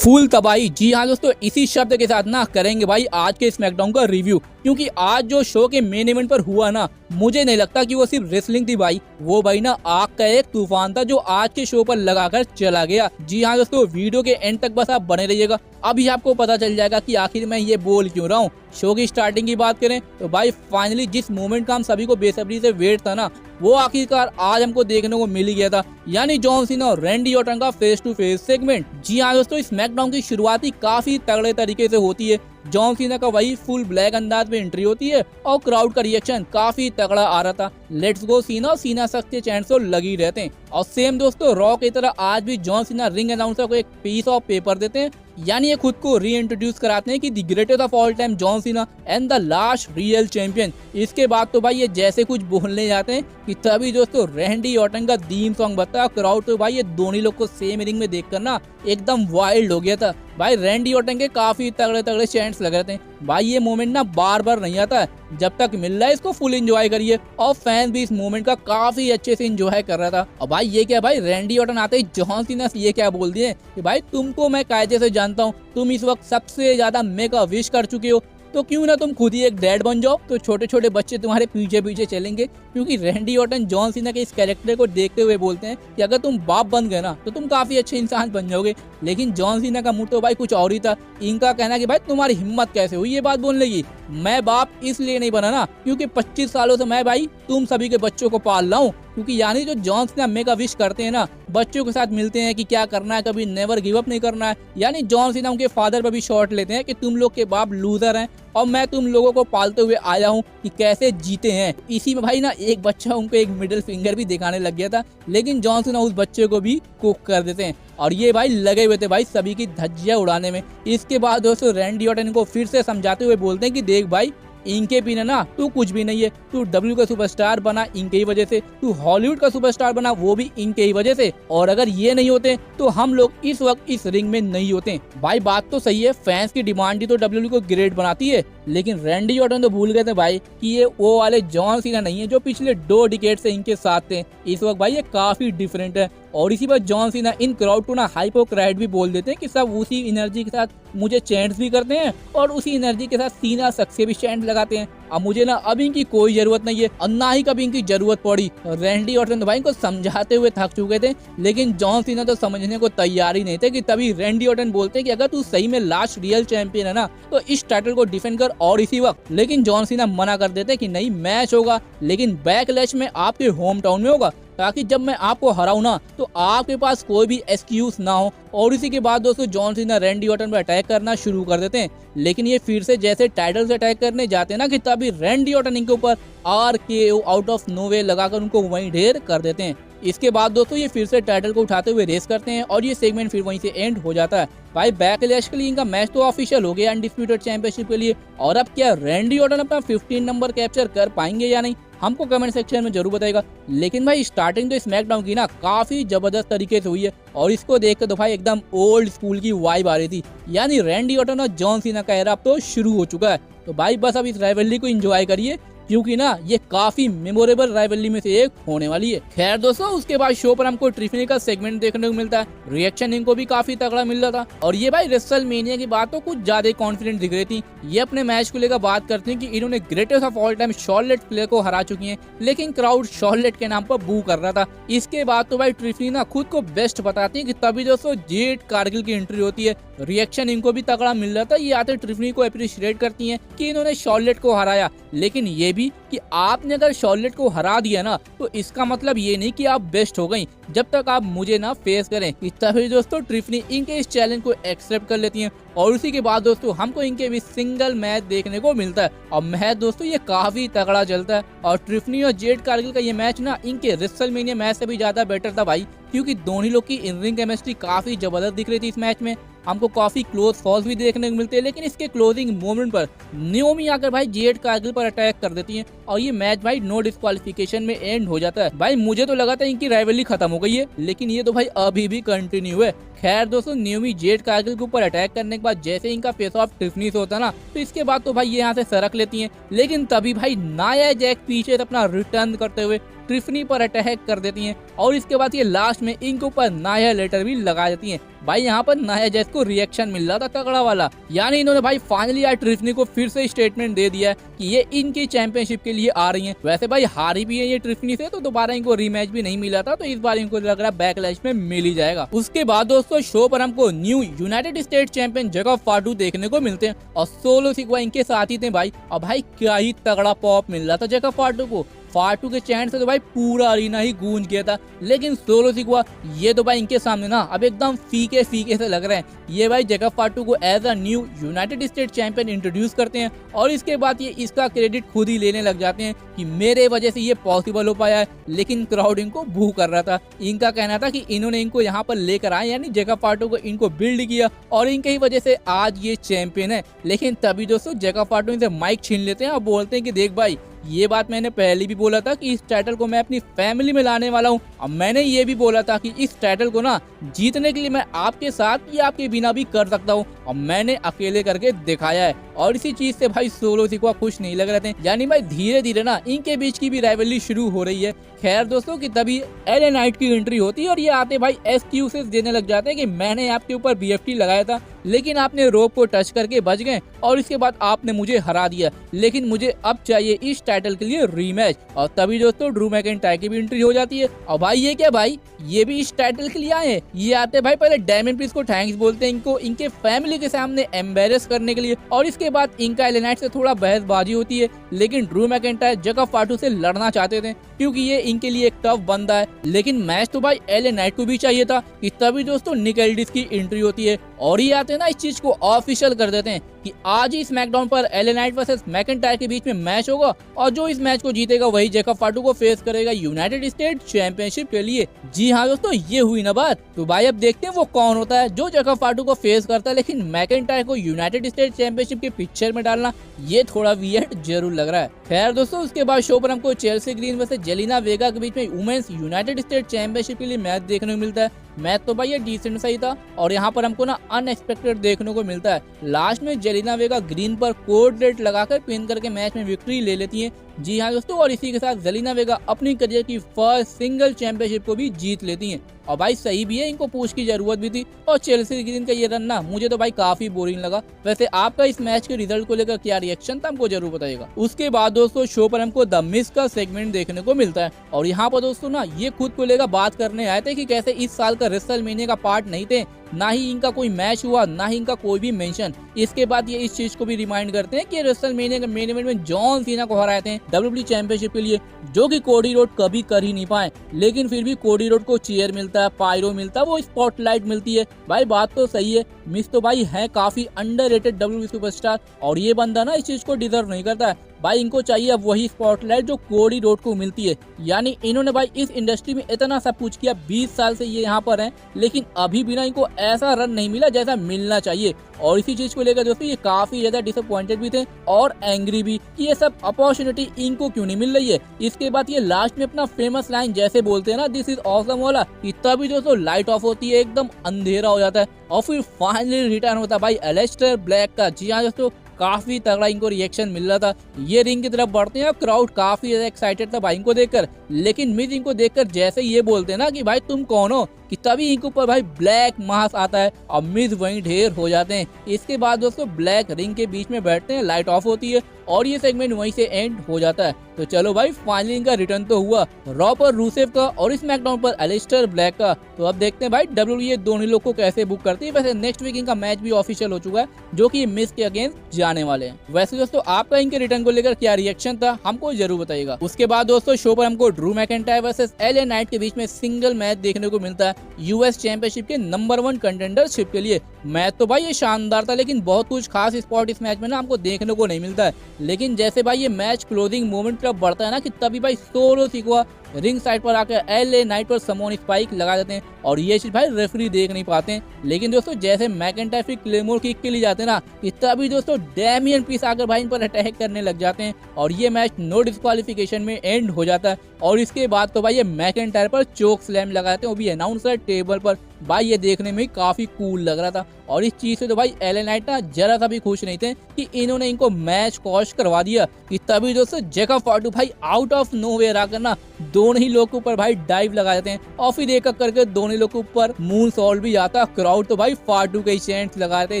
Full तबाही। जी हाँ दोस्तों, इसी शब्द के साथ ना करेंगे भाई आज के स्मैकडाउन का रिव्यू, क्योंकि आज जो शो के मेन इवेंट पर हुआ ना, मुझे नहीं लगता कि वो सिर्फ रेसलिंग थी भाई, वो भाई ना आग का एक तूफान था जो आज के शो पर लगाकर चला गया। जी हाँ दोस्तों, वीडियो के एंड तक बस आप बने रहिएगा, अभी आपको पता चल जाएगा कि आखिर मैं ये बोल क्यों रहा हूँ। शो की स्टार्टिंग की बात करें तो भाई फाइनली जिस मोमेंट का हम सभी को बेसब्री से वेट था ना, वो आखिरकार आज हमको देखने को मिल ही गया था, यानी जॉन सीना और रैंडी ऑर्टन का फेस टू फेस सेगमेंट। जी हाँ दोस्तों, स्मैकडाउन की शुरुआत ही काफी तगड़े तरीके से होती है। जॉन सीना का वही फुल ब्लैक अंदाज में एंट्री होती है और क्राउड का रिएक्शन काफी तगड़ा आ रहा था। लेट्स गो सीना और सीना सक्स के चैंट्स तो लगी रहते हैं। और सेम दोस्तों, रॉ की तरह आज भी जॉन सीना रिंग अनाउंसर को एक पीस ऑफ पेपर देते हैं, यानी ये खुद को री इंट्रोड्यूस कराते हैं कि the greatest of all time John Cena and the last real champion. इसके बाद तो भाई ये जैसे कुछ बोलने जाते हैं कि तभी दोस्तों रैंडी ऑर्टन का थीम सॉन्ग बता। क्राउड तो भाई ये दोनों लोग को सेम रिंग में देखकर ना एकदम वाइल्ड हो गया था। भाई रैंडी ऑर्टन के काफी तगड़े तगड़े चैंट्स लग रहे थे। भाई ये मोमेंट ना बार बार नहीं आता है, जब तक मिल रहा है इसको फुल एंजॉय करिए। और फैंस भी इस मोमेंट का काफी अच्छे से एंजॉय कर रहा था। और भाई ये क्या, भाई रैंडी ऑर्टन आते ही जॉन सीना ये क्या बोल दिए कि भाई तुमको मैं कायदे से जानता हूँ, तुम इस वक्त सबसे ज्यादा मेक अ विश कर चुके हो, तो क्यों ना तुम खुद ही एक डैड बन जाओ, तो छोटे छोटे बच्चे तुम्हारे पीछे पीछे चलेंगे। क्योंकि रैंडी ऑर्टन जॉन सीना के इस कैरेक्टर को देखते हुए बोलते हैं कि अगर तुम बाप बन गए ना तो तुम काफी अच्छे इंसान बन जाओगे। लेकिन जॉन सीना का मूड तो भाई कुछ और ही था। इनका कहना कि भाई तुम्हारी हिम्मत कैसे हुई ये बात बोलने की। मैं बाप इसलिए नहीं बना ना क्योंकि 25 सालों से मैं भाई तुम सभी के बच्चों को पाल रहा हूँ। क्योंकि यानी जो जॉन सीना मेगा विश करते हैं ना, बच्चों के साथ मिलते हैं कि क्या करना है, कभी नेवर गिव अप नहीं करना है। यानी जॉन सीना उनके फादर पर भी शॉट लेते हैं कि तुम लोग के बाप लूजर हैं और मैं तुम लोगों को पालते हुए आया हूँ कि कैसे जीते हैं। इसी में भाई ना एक बच्चा उनको एक मिडिल फिंगर भी दिखाने लग गया था, लेकिन जॉन सीना उस बच्चे को भी कुक कर देते हैं। और ये भाई लगे हुए थे भाई सभी की धज्जियां उड़ाने में। इसके बाद दोस्तों रैंडी ऑर्टन को फिर से समझाते हुए बोलते हैं कि देख भाई, इनके बिना ना तू कुछ भी नहीं है। तू डब्ल्यू का सुपरस्टार बना इनके ही वजह से, तू हॉलीवुड का सुपरस्टार बना वो भी इनके ही वजह से, और अगर ये नहीं होते तो हम लोग इस वक्त इस रिंग में नहीं होते। भाई बात तो सही है, फैंस की डिमांड ही तो डब्ल्यू को ग्रेट बनाती है, लेकिन रैंडी ऑर्टन तो भूल गए थे भाई कि ये वो वाले जॉन सीना नहीं है जो पिछले 2 डिकेड से इनके साथ थे। इस वक्त भाई ये काफी डिफरेंट है। और इसी पर जॉन सीना इन क्राउड को ना हाइपोक्राइट भी बोल देते हैं कि सब उसी एनर्जी के साथ मुझे चैंट्स भी करते हैं और उसी एनर्जी के साथ सीना सक्स से भी चैंट लगाते हैं। अब मुझे ना अब इनकी कोई जरूरत नहीं है और ना ही कभी इनकी जरूरत पड़ी। रैंडी ऑर्टन भाई को समझाते हुए थक चुके थे, लेकिन जॉन सीना तो समझने को तैयार ही नहीं थे कि तभी रैंडी ऑर्टन बोलते हैं कि अगर तू सही में लास्ट रियल चैंपियन है ना तो इस टाइटल को डिफेंड कर और इसी वक्त। लेकिन जॉन सीना मना कर देते कि नहीं, मैच होगा लेकिन बैकलैश में आपके होम टाउन में होगा, ताकि जब मैं आपको हराऊं ना तो आपके पास कोई भी एक्सक्यूज ना हो। और इसी के बाद दोस्तों जॉन सीना रैंडी ऑर्टन पर अटैक करना शुरू कर देते हैं, लेकिन ये फिर से जैसे टाइटल से अटैक करने जाते हैं ना कि तभी रैंडी ऑर्टन इनके ऊपर RKO आउट ऑफ नोवे लगाकर उनको वहीं ढेर कर देते हैं। इसके बाद दोस्तों ये फिर से टाइटल को उठाते हुए रेस करते हैं और ये सेगमेंट फिर वहीं से एंड हो जाता है। भाई बैकलैश के लिए इनका मैच तो ऑफिशियल हो गया अनडिस्प्यूटेड चैंपियनशिप के लिए। और अब क्या रैंडी ऑर्टन अपना 15 नंबर कैप्चर कर पाएंगे या नहीं, हमको कमेंट सेक्शन में जरूर बताएगा। लेकिन भाई स्टार्टिंग तो स्मैकडाउन की ना काफी जबरदस्त तरीके से हुई है और इसको देखकर तो भाई एकदम ओल्ड स्कूल की वाइब आ रही थी, यानी रैंडी ऑर्टन और जॉन सीना का एरा अब तो शुरू हो चुका है। तो भाई बस अब इस राइवलरी को एंजॉय करिए, क्योंकि ना ये काफी मेमोरेबल राइवलरी में से एक होने वाली है। खैर दोस्तों, उसके बाद शो पर हमको ट्रिफनी का सेगमेंट देखने को मिलता है। रिएक्शन इनको भी काफी तगड़ा मिल रहा था और ये भाई रेसलमेनिया की बात तो कुछ ज्यादा कॉन्फिडेंट दिख रही थी। ये अपने मैच को लेकर बात करती हैं कि इन्होंने greatest of all time Charlotte player को हरा चुकी हैं, लेकिन क्राउड शॉर्लेट के नाम पर बू कर रहा था। इसके बाद तो भाई ट्रिफनी ना खुद को बेस्ट बताती है कि तभी दोस्तों जेड कारगिल की एंट्री होती है। रिएक्शन इनको भी तगड़ा मिल रहा था। ये आते ट्रिफनी को अप्रिशिएट करती हैं कि इन्होंने शॉर्लेट को हराया, लेकिन ये भी कि आपने अगर शॉर्लेट को हरा दिया ना तो इसका मतलब ये नहीं कि आप बेस्ट हो गई, जब तक आप मुझे ना फेस करें। तभी दोस्तों ट्रिफनी इनके इस चैलेंज को एक्सेप्ट कर लेती हैं और उसी के बाद दोस्तों हमको इनके भी सिंगल मैच देखने को मिलता है और मैच दोस्तों ये काफी तगड़ा चलता है। और ट्रिफनी और जेड कारगिल का ये मैच ना इनके रेसलमेनिया मैच से भी ज्यादा बेटर था भाई, क्योंकि दोनों लोग की इन रिंग केमिस्ट्री काफी जबरदस्त दिख रही थी। इस मैच में हमको काफी क्लोज फॉल्स भी देखने को मिलते हैं, लेकिन इसके क्लोजिंग मोमेंट पर नियोमी आकर भाई जेड कारगिल पर अटैक कर देती हैं और ये मैच भाई नो डिस्क्वालिफिकेशन में एंड हो जाता है। भाई मुझे तो लगा था इनकी राइवलरी खत्म हो गई है, लेकिन ये तो भाई अभी भी कंटिन्यू है। खैर दोस्तों, नियोमी जेड कारगिल के ऊपर अटैक करने के बाद जैसे इनका फेस ऑफ ट्रिफनी से होता ना, तो इसके बाद तो भाई ये यहाँ से सरक लेती हैं, लेकिन तभी भाई नाया जैक पीछे से अपना रिटर्न करते हुए ट्रिफनी पर अटैक कर देती हैं और इसके बाद ये लास्ट में इनके ऊपर नाया लेटर भी लगा देती हैं। भाई यहाँ पर नाया जैस को रिएक्शन मिल रहा था तगड़ा वाला, यानी इन्होंने भाई फाइनली यार ट्रिफनी को फिर से स्टेटमेंट दे दिया कि ये इनकी चैंपियनशिप के लिए आ रही हैं। वैसे भाई हारी भी है ये ट्रिफनी से, तो दोबारा इनको रीमैच भी नहीं मिला था, तो इस बार इनको लग रहा है बैकलैश में मिल ही जाएगा। उसके बाद दोस्तों शो पर हमको new United State champion Jacob Fatu देखने को मिलते हैं और सोलो सिक्वा इनके साथ ही थे भाई। और भाई क्या ही तगड़ा पॉप मिल रहा था जैकब फाटू को। फाटू के चैंट से तो भाई पूरा अरीना ही गूंज गया था, लेकिन सोलो सिक्वा ये तो भाई इनके सामने ना अब एकदम फीके फीके से लग रहे हैं। ये भाई जैकब फाटू को as a new United State champion introduce करते हैं और इसके बाद ये इसका क्रेडिट खुद ही लेने लग जाते हैं कि मेरे वजह से ये पॉसिबल हो पाया है, लेकिन क्राउड इनको बू कर रहा था। इनका कहना था कि इन्होंने इनको यहाँ पर लेकर आए, यानी जैकब फाटू को इनको बिल्ड किया और इनके ही वजह से आज ये चैंपियन है। लेकिन तभी दोस्तों जैकब फाटू इनसे माइक छीन लेते हैं और बोलते हैं कि देख भाई, ये बात मैंने पहले भी बोला था कि इस टाइटल को मैं अपनी फैमिली में लाने वाला हूँ। अब मैंने ये भी बोला था कि इस टाइटल को ना जीतने के लिए मैं आपके साथ या आपके बिना भी कर सकता हूँ, और मैंने अकेले करके दिखाया है। और इसी चीज से भाई सोलो सिक्वा खुश नहीं लग रहे थे, यानी भाई धीरे धीरे ना इनके बीच की भी राइवलरी शुरू हो रही है। खैर दोस्तों कि तभी एलए नाइट की एंट्री होती है और ये आते भाई एक्सक्यूजेस देने लग जाते हैं कि मैंने आपके ऊपर बीएफटी लगाया था, लेकिन आपने रोप को टच करके बच गए और इसके बाद आपने मुझे हरा दिया, लेकिन मुझे अब चाहिए इस टाइटल के लिए रीमैच। और तभी दोस्तों ड्रू मैकिंटायर की भी एंट्री हो जाती है। और भाई ये क्या भाई, ये भी इस टाइटल के लिए आए हैं। ये आते भाई पहले डेमियन प्रीस्ट को थैंक्स बोलते हैं इनको इनके फैमिली के सामने एम्बेरस करने के लिए, और इसके बाद इनका एलए नाइट से थोड़ा बहसबाजी होती है। लेकिन ड्रू मैकिंटायर जैकब फाटू से लड़ना चाहते थे क्योंकि ये इनके लिए एक टफ बंदा है, लेकिन मैच तो भाई एलए नाइट को भी चाहिए था। कि तभी दोस्तों निक एल्डिस की एंट्री होती है और ये आते हैं ना इस चीज को ऑफिशियल कर देते हैं कि आज ही स्मैकडाउन पर एलए नाइट वर्सेस मैकिंटायर के बीच में मैच होगा और जो इस मैच को जीतेगा वही जैकब फाटू को फेस करेगा यूनाइटेड स्टेट चैंपियनशिप के लिए। जी हाँ दोस्तों, ये हुई ना बात। तो भाई अब देखते हैं वो कौन होता है जो जैकब फाटू को फेस करता है, लेकिन मैकिंटायर को यूनाइटेड स्टेट चैंपियनशिप के पिक्चर में डालना ये थोड़ा वियर्ड जरूर लग रहा है। खैर दोस्तों उसके बाद शो पर हमको चेल्सी ग्रीन वर्सेस जेलिना वेगा के बीच में वुमेन्स यूनाइटेड स्टेट चैंपियनशिप के लिए मैच देखने को मिलता है। मैच तो भाई ये डिसेंट सही था और यहाँ पर हमको ना अनएक्सपेक्टेड देखने को मिलता है। लास्ट में जेलिना वेगा ग्रीन पर कोड रेड लगाकर पिन करके मैच में विक्ट्री ले लेती हैं। जी हाँ दोस्तों, और इसी के साथ जेलिना वेगा अपनी करियर की फर्स्ट सिंगल चैंपियनशिप को भी जीत लेती हैं। और भाई सही भी है, इनको पुश की जरूरत भी थी। और चेल्सी ग्रीन का ये रन ना मुझे तो भाई काफी बोरिंग लगा। वैसे आपका इस मैच के रिजल्ट को लेकर क्या रिएक्शन था हमको जरूर बताइएगा। उसके बाद दोस्तों शो पर हमको द मिस का सेगमेंट देखने को मिलता है और यहाँ पर दोस्तों ना ये खुद को लेकर बात करने आए थे कि कैसे इस साल का रेसलमेनिया का पार्ट नहीं थे, ना ही इनका कोई मैच हुआ, ना ही इनका कोई भी मेंशन। इसके बाद ये इस चीज को भी रिमाइंड करते हैं कि रेसलमेनिया के मेन इवेंट में जॉन सीना को हराए थे डब्ल्यूडब्ल्यूई चैंपियनशिप के लिए, जो कि कोडी रोड कभी कर ही नहीं पाए। लेकिन फिर भी कोडी रोड को चेयर मिलता है, पायरो मिलता है, वो स्पॉटलाइट मिलती है। भाई बात तो सही है, मिस तो भाई है काफी अंडररेटेड डब्ल्यूडब्ल्यूई सुपरस्टार और ये बंदा ना इस चीज को डिजर्व नहीं करता है। भाई इनको चाहिए अब वही स्पॉटलाइट जो कोडी रोड को मिलती है। यानी इन्होंने भाई इस इंडस्ट्री में इतना सब कुछ किया, 20 साल से ये यहाँ पर हैं, लेकिन अभी भी ना इनको ऐसा रन नहीं मिला जैसा मिलना चाहिए। और इसी चीज को लेकर दोस्तों ये काफी ज्यादा डिसअपॉइंटेड भी थे और एंग्री भी कि ये सब अपॉर्चुनिटी इनको क्यों नहीं मिल रही है। इसके बाद ये लास्ट में अपना फेमस लाइन जैसे बोलते हैं ना, दिस इज ऑसम वाला, कि तभी दोस्तों लाइट ऑफ होती है, एकदम अंधेरा हो जाता है और फिर फाइनली रिटर्न होता है भाई एलेस्टर ब्लैक का। जी हाँ दोस्तों, काफी तगड़ा इनको रिएक्शन मिल रहा था। ये रिंग की तरफ बढ़ते हैं, क्राउड काफी ज्यादा एक्साइटेड था भाई इनको देखकर। लेकिन मिज इनको देखकर जैसे ये बोलते हैं ना कि भाई तुम कौन हो, कि तभी इनके ऊपर भाई ब्लैक मास्क आता है और मिज वहीं ढेर हो जाते हैं। इसके बाद दोस्तों ब्लैक रिंग के बीच में बैठते हैं, लाइट ऑफ होती है और ये सेगमेंट वहीं से एंड हो जाता है। तो चलो भाई फाइनली इनका रिटर्न तो हुआ, रॉ पर रूसेफ का और स्मैकडाउन पर एलिस्टर ब्लैक का। तो अब देखते हैं भाई डब्ल्यूडब्ल्यूई दोनों लोग को कैसे बुक करती है। वैसे नेक्स्ट वीक इनका मैच भी ऑफिशियल हो चुका है जो कि मिस के अगेंस्ट जाने वाले हैं। वैसे दोस्तों आपका इनके रिटर्न को लेकर क्या रिएक्शन था हमको जरूर बताइएगा। उसके बाद दोस्तों शो पर हमको Drew McIntyre versus LA night के बीच में सिंगल मैच देखने को मिलता है यूएस चैंपियनशिप के नंबर 1 कंटेंडरशिप के लिए। मैच तो भाई ये शानदार था, लेकिन बहुत कुछ खास स्पॉट इस मैच में ना हमको देखने को नहीं मिलता है। लेकिन जैसे भाई ये मैच क्लोजिंग मोमेंट तब बढ़ता है ना कि तभी भाई सोलो सिक्वा रिंग साइड पर आकर एलए नाइट पर समोन स्पाइक लगा देते हैं और ये चीज भाई रेफरी देख नहीं पाते हैं। लेकिन दोस्तों जैसे मैकिंटायर फिर क्लेमोर किक के लिए जाते हैं ना कि तभी दोस्तों डेमियन प्रीस्ट आकर भाई इन पर अटैक करने लग जाते हैं और ये मैच नो डिस्क्वालिफिकेशन में एंड हो जाता है। और इसके बाद तो भाई ये मैकिंटायर पर चोक स्लैम लगाते हैं, वो भी अनाउंसर टेबल पर। भाई ये देखने में काफी कूल लग रहा था। और इस चीज से तो भाई एलए नाइट ना जरा सा भी खुश नहीं थे कि इन्होंने इनको मैच कॉस्ट करवा दिया। कि तभी दोस्तों जेकब फाटू भाई आउट ऑफ नोवेयर आकर ना दोनों ही लोग के ऊपर भाई डाइव लगा देते हैं और फिर एक एक करके दोनों लोग के ऊपर मून सॉल्ट भी आता। क्राउड तो भाई फाटू के चैंट्स लगाते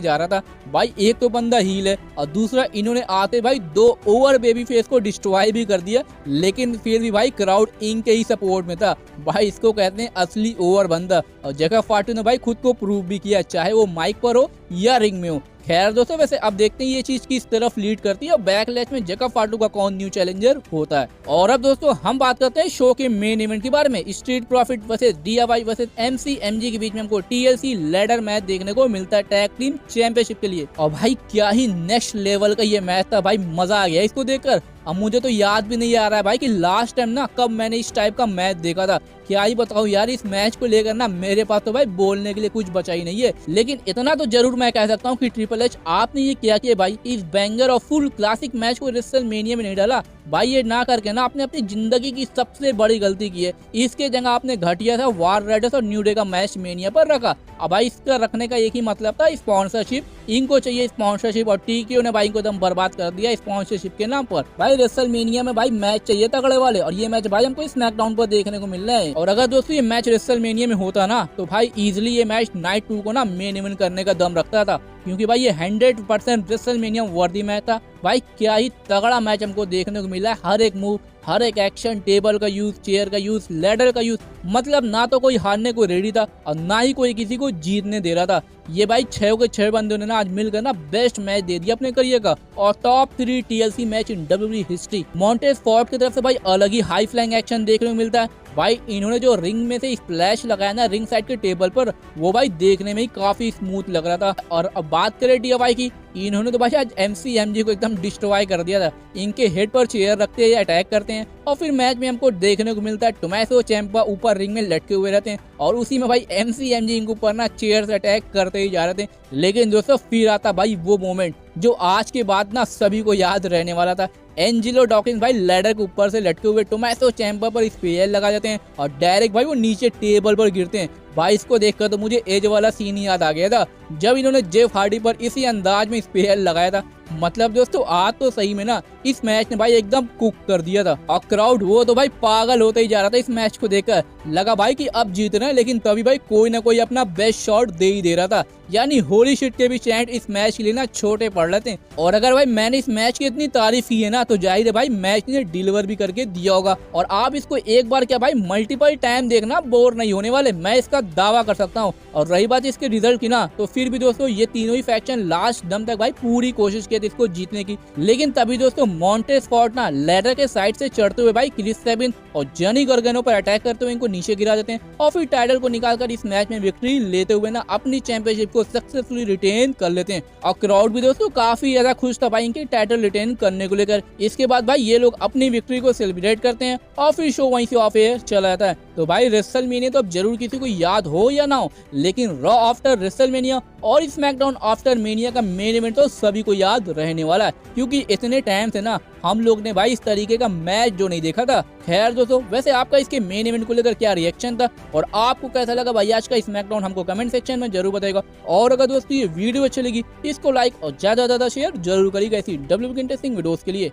जा रहा था। भाई एक तो बंदा हील है और दूसरा इन्होंने आते भाई 2 ओवर बेबी फेस को डिस्ट्रॉय भी कर दिया, लेकिन फिर भी भाई क्राउड इनके ही सपोर्ट में था। भाई इसको कहते हैं असली ओवर बंदा। और जेकब फाटू ने भाई खुद को प्रूव भी किया, चाहे वो माइक पर हो या रिंग में हो। खैर दोस्तों वैसे अब देखते हैं ये चीज किस तरफ लीड करती है और बैकलैश में जेकब फाटू का कौन न्यू चैलेंजर होता है। और अब दोस्तों हम बात करते हैं शो के मेन इवेंट के बारे में। Street profit versus DIY versus MCMG के बीच में हमको TLC लैडर मैच देखने को मिलता है टैग टीम चैंपियनशिप के लिए। और भाई क्या ही नेक्स्ट लेवल का ये मैच था भाई, मजा आ गया इसको देखकर। अब मुझे तो याद भी नहीं आ रहा है भाई कि लास्ट टाइम ना कब मैंने इस टाइप का मैच देखा था। क्या ही बताऊं यार, इस मैच को लेकर ना मेरे पास तो भाई बोलने के लिए कुछ बचा ही नहीं है। लेकिन इतना तो जरूर मैं कह सकता हूं कि ट्रिपल एच आपने ये क्या किया भाई, इस बैंगर और फुल क्लासिक मैच को रेसलमेनिया में नहीं डाला। भाई ये ना करके ना आपने अपनी जिंदगी की सबसे बड़ी गलती की है। इसके जगह आपने घटिया था वार राइडर्स और न्यू डे का मैच मेनिया पर रखा। अब भाई इसका रखने का एक ही मतलब था, स्पॉन्सरशिप। इनको चाहिए स्पॉन्सरशिप और TKO ने भाई इनको दम बर्बाद कर दिया स्पॉन्सरशिप के नाम पर। भाई रेसलमेनिया में भाई मैच चाहिए तगड़े वाले, और ये मैच भाई हमको स्मैकडाउन पर देखने को मिल रहा है। और अगर दोस्तों ये मैच रेसलमेनिया में होता ना तो भाई इजिली ये मैच नाइट 2 को ना मेन इवेंट करने का दम रखता था, क्योंकि भाई ये 100% रेसलमेनिया वर्दी मैच था। भाई क्या ही तगड़ा मैच हमको देखने को मिला है। हर एक मूव, हर एक एक्शन, टेबल का यूज, चेयर का यूज, लैडर का यूज, मतलब ना तो कोई हारने को रेडी था और ना ही कोई किसी को जीतने दे रहा था। ये भाई 6 के 6 बंदों ने ना आज मिलकर ना बेस्ट मैच दे दिया अपने करियर का और टॉप 3 TLC मैच इन WWE हिस्ट्री। मॉन्टेज फोर्ड की तरफ से भाई अलग ही हाई फ्लाइंग एक्शन देखने को मिलता है। भाई इन्होंने जो रिंग में से स्प्लैश लगाया ना रिंग साइड के टेबल पर, वो भाई देखने में ही काफी स्मूथ लग रहा था। और अब बात करें DIY की, इन्होंने तो भाई आज MCMG को एकदम डिस्ट्रॉय कर दिया था। इनके हेड पर चेयर रखते हैं, अटैक करते हैं और फिर मैच में हमको देखने को मिलता है टोमैसो चैंपा ऊपर रिंग में लटके हुए रहते हैं और उसी में भाई MCMG इनके ऊपर ना चेयर से अटैक करते ही जा रहे थे। लेकिन दोस्तों फिर आता भाई वो मोमेंट जो आज के बाद ना सभी को याद रहने वाला था। एंजेलो डॉकिंस भाई लैडर के ऊपर से लटके हुए टोमैसो चैंपर पर स्पेयर लगा देते हैं और डायरेक्ट भाई वो नीचे टेबल पर गिरते हैं। भाई इसको देखकर तो मुझे एज वाला सीन याद आ गया था जब इन्होंने जेफ हार्डी पर इसी अंदाज में स्पेयर लगाया था। मतलब दोस्तों आज तो सही में ना इस मैच ने भाई एकदम कुक कर दिया था और क्राउड वो तो भाई पागल होते ही जा रहा था इस मैच को देखकर। लगा भाई कि अब जीत रहे हैं, लेकिन तभी भाई कोई ना कोई अपना बेस्ट शॉट दे ही दे रहा था। यानी होली शिट के भी चैंट इस मैच के लिए ना छोटे पड़ रहे थे। और अगर भाई मैंने इस मैच की इतनी तारीफ की है ना तो जाहिर है भाई मैच ने डिलीवर भी करके दिया होगा। और आप इसको एक बार क्या भाई मल्टीपल टाइम देखना बोर नहीं होने वाले, मैं इसका दावा कर सकता हूँ। और रही बात इसके रिजल्ट की ना, तो फिर भी दोस्तों ये तीनों ही फैक्शन लास्ट दम तक भाई पूरी कोशिश की थी इसको जीतने की। लेकिन तभी दोस्तों मॉन्टेज फोर्ड ना लैडर के साइड से चढ़ते हुए भाई क्रिस सेबिन और जॉनी गर्गनो पर अटैक करते हुए इनको नीचे गिरा देते हैं और फिर टाइटल को निकालकर इस मैच में विक्ट्री लेते हुए ना अपनी चैंपियनशिप को सक्सेसफुली रिटेन कर लेते हैं। और क्राउड भी दोस्तों काफी ज्यादा खुश था भाई इनके टाइटल रिटेन करने को लेकर। इसके बाद भाई ये लोग अपनी विक्ट्री को सेलिब्रेट करते हैं और फिर शो वहीं से ऑफ एयर चला जाता है। तो भाई रेसलमेनिया तो अब जरूर किसी को याद हो या ना हो, लेकिन रॉ आफ्टर रेसलमेनिया और स्मैकडाउन आफ्टर मेनिया का मेन इवेंट तो सभी को याद रहने वाला है, क्योंकि इतने टाइम से ना हम लोग ने भाई इस तरीके का मैच जो नहीं देखा था। खैर दोस्तों वैसे आपका इसके मेन इवेंट को लेकर क्या रिएक्शन था और आपको कैसा लगा भाई आज का स्मैकडाउन, हमको कमेंट सेक्शन में जरूर बताएगा। और अगर दोस्तों ये वीडियो अच्छी लगी इसको लाइक और ज्यादा शेयर जरूर करिएगा ऐसी WWE की इंटरेस्टिंग वीडियोस के लिए।